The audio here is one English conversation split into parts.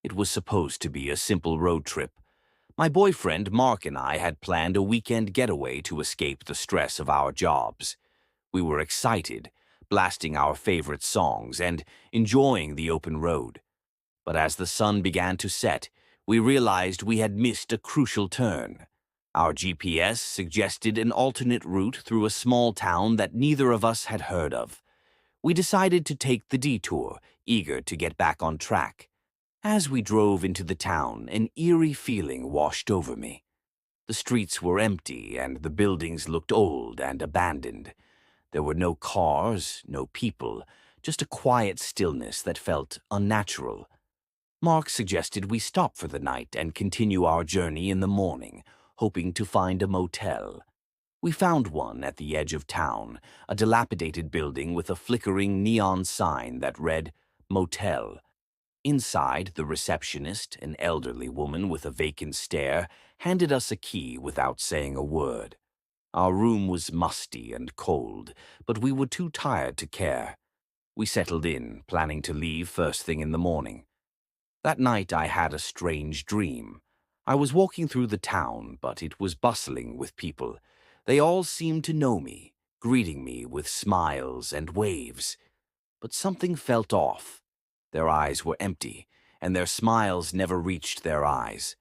It was supposed to be a simple road trip. My boyfriend Mark and I had planned a weekend getaway to escape the stress of our jobs. We were excited, blasting our favorite songs and enjoying the open road. But as the sun began to set, we realized we had missed a crucial turn. Our GPS suggested an alternate route through a small town that neither of us had heard of. We decided to take the detour, eager to get back on track. As we drove into the town, an eerie feeling washed over me. The streets were empty and the buildings looked old and abandoned. There were no cars, no people, just a quiet stillness that felt unnatural. Mark suggested we stop for the night and continue our journey in the morning, hoping to find a motel. We found one at the edge of town, a dilapidated building with a flickering neon sign that read, Motel. Inside, the receptionist, an elderly woman with a vacant stare, handed us a key without saying a word. Our room was musty and cold, but we were too tired to care. We settled in, planning to leave first thing in the morning. That night I had a strange dream. I was walking through the town, but it was bustling with people. They all seemed to know me, greeting me with smiles and waves. But something felt off. Their eyes were empty, and their smiles never reached their eyes.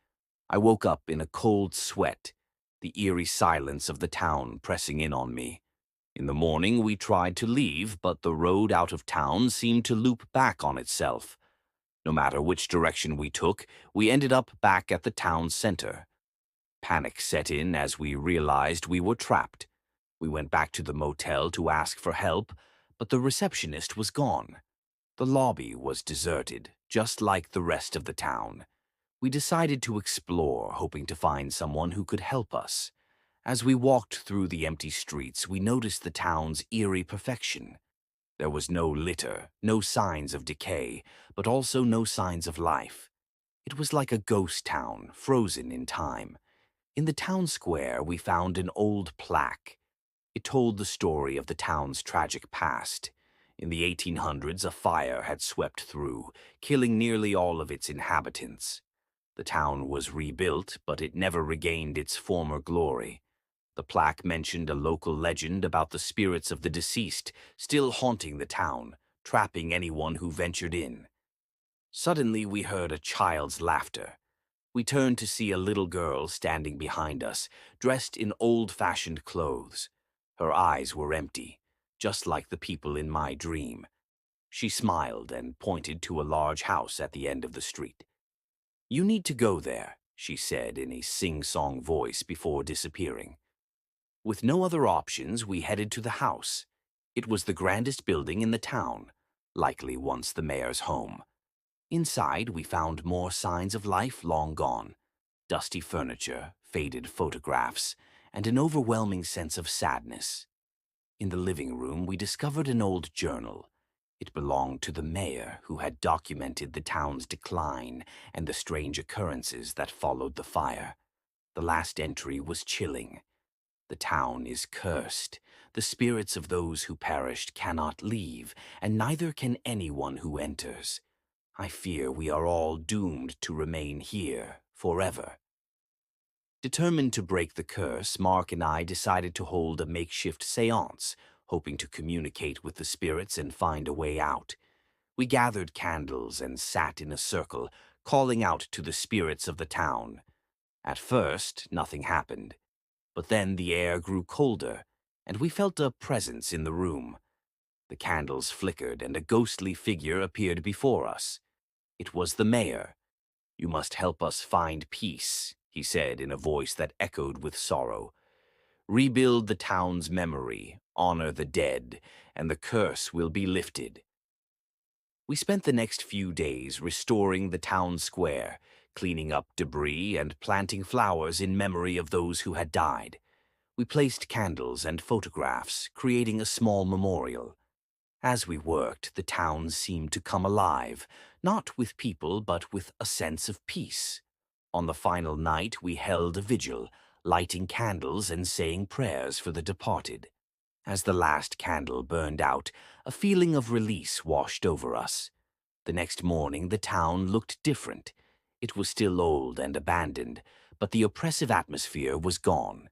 I woke up in a cold sweat, the eerie silence of the town pressing in on me. In the morning we tried to leave, but the road out of town seemed to loop back on itself. No matter which direction we took, we ended up back at the town center. Panic set in as we realized we were trapped. We went back to the motel to ask for help, but the receptionist was gone. The lobby was deserted, just like the rest of the town. We decided to explore, hoping to find someone who could help us. As we walked through the empty streets, we noticed the town's eerie perfection. There was no litter, no signs of decay, but also no signs of life. It was like a ghost town, frozen in time. In the town square, we found an old plaque. It told the story of the town's tragic past. In the 1800s, a fire had swept through, killing nearly all of its inhabitants. The town was rebuilt, but it never regained its former glory. The plaque mentioned a local legend about the spirits of the deceased still haunting the town, trapping anyone who ventured in. Suddenly we heard a child's laughter. We turned to see a little girl standing behind us, dressed in old-fashioned clothes. Her eyes were empty, just like the people in my dream. She smiled and pointed to a large house at the end of the street. "You need to go there," she said in a sing-song voice before disappearing. With no other options, we headed to the house. It was the grandest building in the town, likely once the mayor's home. Inside, we found more signs of life long gone. Dusty furniture, faded photographs, and an overwhelming sense of sadness. In the living room, we discovered an old journal. It belonged to the mayor, who had documented the town's decline and the strange occurrences that followed the fire. The last entry was chilling. "The town is cursed. The spirits of those who perished cannot leave, and neither can anyone who enters. I fear we are all doomed to remain here forever." Determined to break the curse, Mark and I decided to hold a makeshift seance, hoping to communicate with the spirits and find a way out. We gathered candles and sat in a circle, calling out to the spirits of the town. At first, nothing happened. But then the air grew colder, and we felt a presence in the room. The candles flickered, and a ghostly figure appeared before us. It was the mayor. "You must help us find peace," he said in a voice that echoed with sorrow. "Rebuild the town's memory, honor the dead, and the curse will be lifted." We spent the next few days restoring the town square, cleaning up debris and planting flowers in memory of those who had died. We placed candles and photographs, creating a small memorial. As we worked, the town seemed to come alive, not with people but with a sense of peace. On the final night, we held a vigil, lighting candles and saying prayers for the departed. As the last candle burned out, a feeling of release washed over us. The next morning, the town looked different. It was still old and abandoned, but the oppressive atmosphere was gone.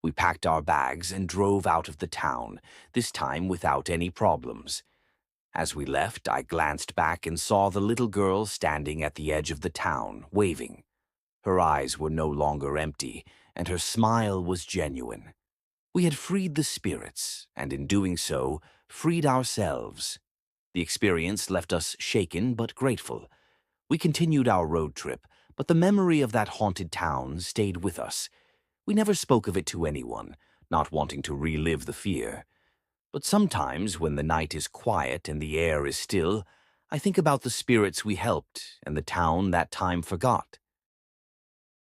We packed our bags and drove out of the town, this time without any problems. As we left, I glanced back and saw the little girl standing at the edge of the town, waving. Her eyes were no longer empty, and her smile was genuine. We had freed the spirits, and in doing so, freed ourselves. The experience left us shaken but grateful. We continued our road trip, but the memory of that haunted town stayed with us. We never spoke of it to anyone, not wanting to relive the fear. But sometimes, when the night is quiet and the air is still, I think about the spirits we helped and the town that time forgot.